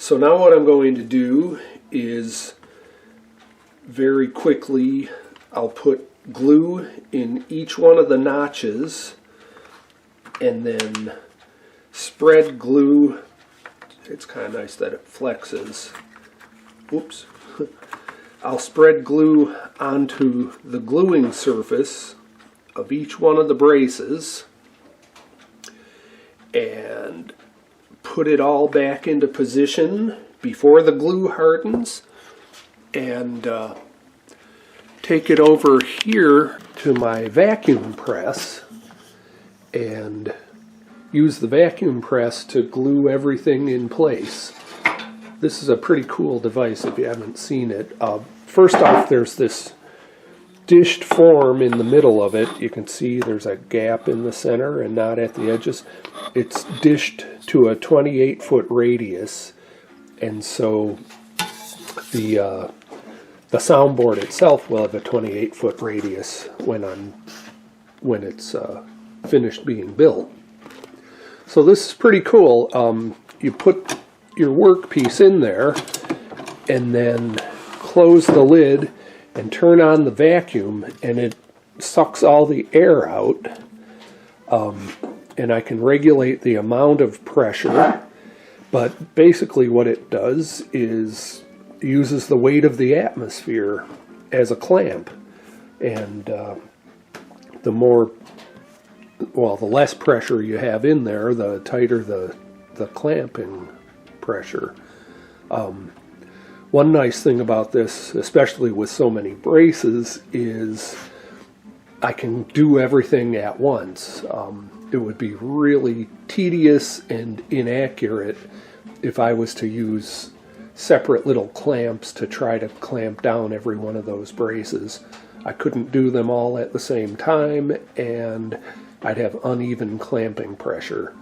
So now what I'm going to do is very quickly I'll put glue in each one of the notches and then spread glue. It's kind of nice that it flexes. Oops. I'll spread glue onto the gluing surface of each one of the braces and put it all back into position before the glue hardens, and take it over here to my vacuum press and use the vacuum press to glue everything in place. This is a pretty cool device if you haven't seen it. First off, there's this dished form in the middle of it. You can see there's a gap in the center and not at the edges. It's dished to a 28-foot radius, and so the soundboard itself will have a 28-foot radius when it's finished being built. So this is pretty cool. You put your workpiece in there and then close the lid and turn on the vacuum, and it sucks all the air out. And I can regulate the amount of pressure, but basically what it does is uses the weight of the atmosphere as a clamp, and the less pressure you have in there, the tighter the clamping pressure. One nice thing about this, especially with so many braces, is I can do everything at once. It would be really tedious and inaccurate if I was to use separate little clamps to try to clamp down every one of those braces. I couldn't do them all at the same time, and I'd have uneven clamping pressure,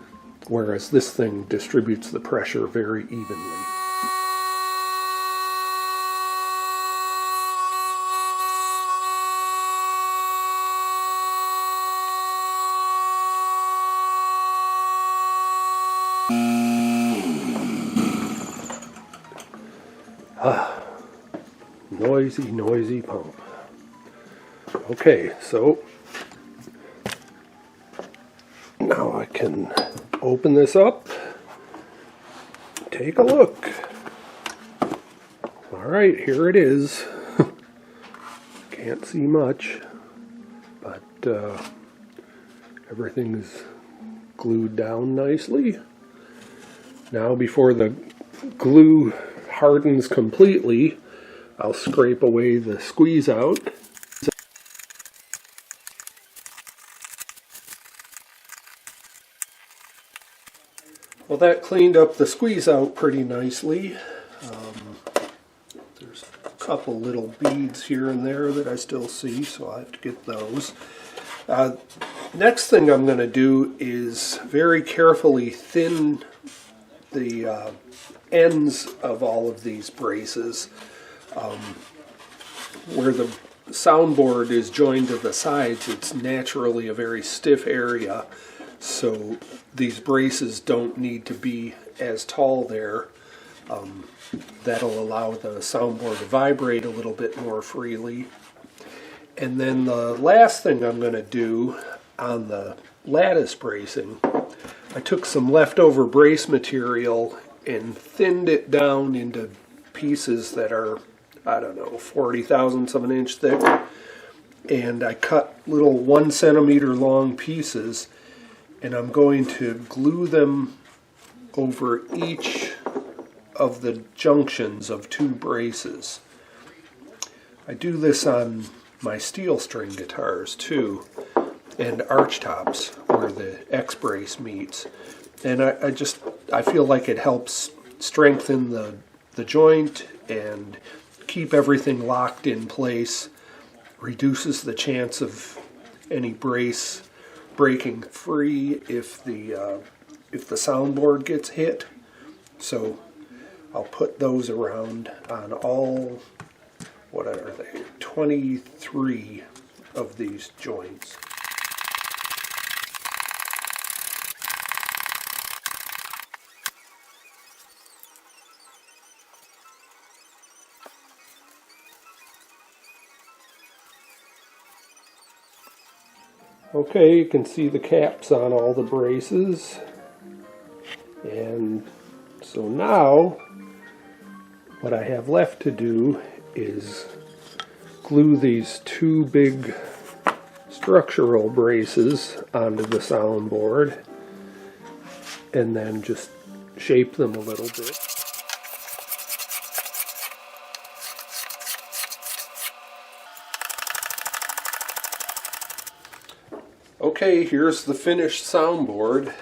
whereas this thing distributes the pressure very evenly. Noisy pump. Okay, so now I can open this up, take a look. Alright, here it is. Can't see much, but everything's glued down nicely. Now, before the glue hardens completely, I'll scrape away the squeeze out. Well, that cleaned up the squeeze out pretty nicely. There's a couple little beads here and there that I still see, so I have to get those. Next thing I'm going to do is very carefully thin the ends of all of these braces. Where the soundboard is joined to the sides, it's naturally a very stiff area, so these braces don't need to be as tall there. That'll allow the soundboard to vibrate a little bit more freely. And then the last thing I'm going to do on the lattice bracing, I took some leftover brace material and thinned it down into pieces that are, I don't know, 40/1000ths of an inch thick, and I cut little 1 centimeter long pieces, and I'm going to glue them over each of the junctions of 2 braces. I do this on my steel string guitars too, and arch tops where the X brace meets, and I feel like it helps strengthen the joint and keep everything locked in place, reduces the chance of any brace breaking free if the soundboard gets hit. So I'll put those around on all, what are they, 23 of these joints. Okay, you can see the caps on all the braces. And so now what I have left to do is glue these two big structural braces onto the soundboard and then just shape them a little bit. Okay, here's the finished soundboard.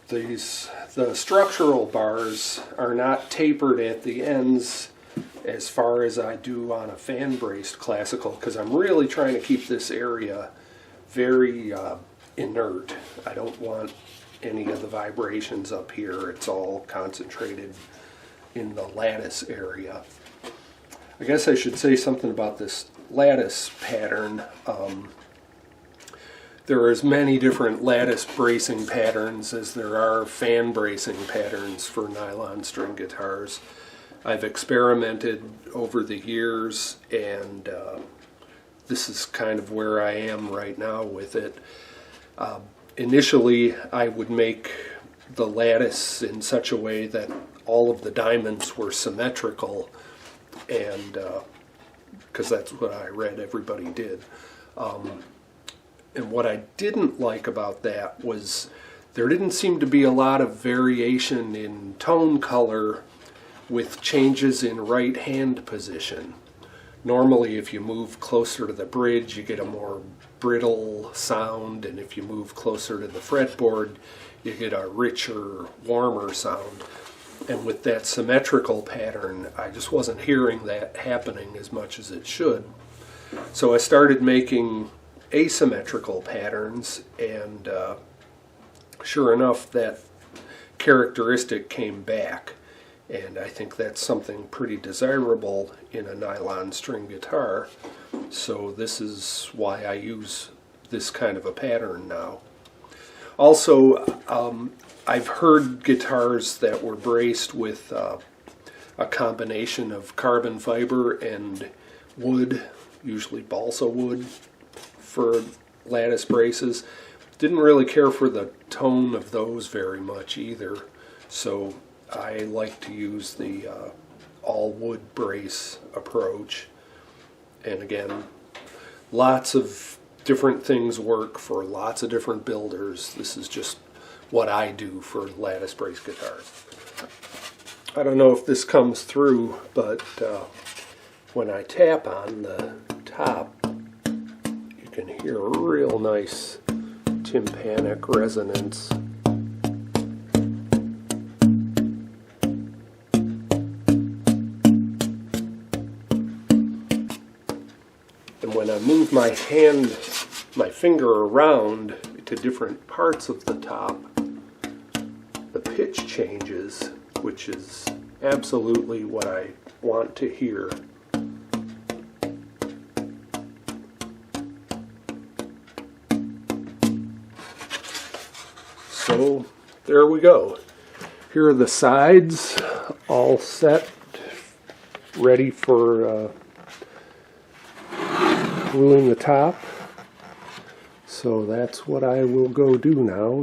The structural bars are not tapered at the ends as far as I do on a fan-braced classical, because I'm really trying to keep this area very inert. I don't want any of the vibrations up here. It's all concentrated in the lattice area. I guess I should say something about this lattice pattern. There are as many different lattice bracing patterns as there are fan bracing patterns for nylon string guitars. I've experimented over the years, and this is kind of where I am right now with it. Initially, I would make the lattice in such a way that all of the diamonds were symmetrical, and because that's what I read everybody did. And what I didn't like about that was there didn't seem to be a lot of variation in tone color with changes in right hand position. Normally, if you move closer to the bridge, you get a more brittle sound, and if you move closer to the fretboard, you get a richer, warmer sound. And with that symmetrical pattern, I just wasn't hearing that happening as much as it should. So I started making asymmetrical patterns, and sure enough, that characteristic came back. And I think that's something pretty desirable in a nylon string guitar. So this is why I use this kind of a pattern now. Also, I've heard guitars that were braced with a combination of carbon fiber and wood, usually balsa wood, for lattice braces. Didn't really care for the tone of those very much either. So I like to use the all wood brace approach. And again, lots of different things work for lots of different builders. This is just what I do for lattice brace guitars. I don't know if this comes through, but when I tap on the top, you can hear a real nice tympanic resonance. And when I move my finger around to different parts of the top, the pitch changes, which is absolutely what I want to hear. So there we go. Here are the sides all set, ready for gluing the top. So that's what I will go do now.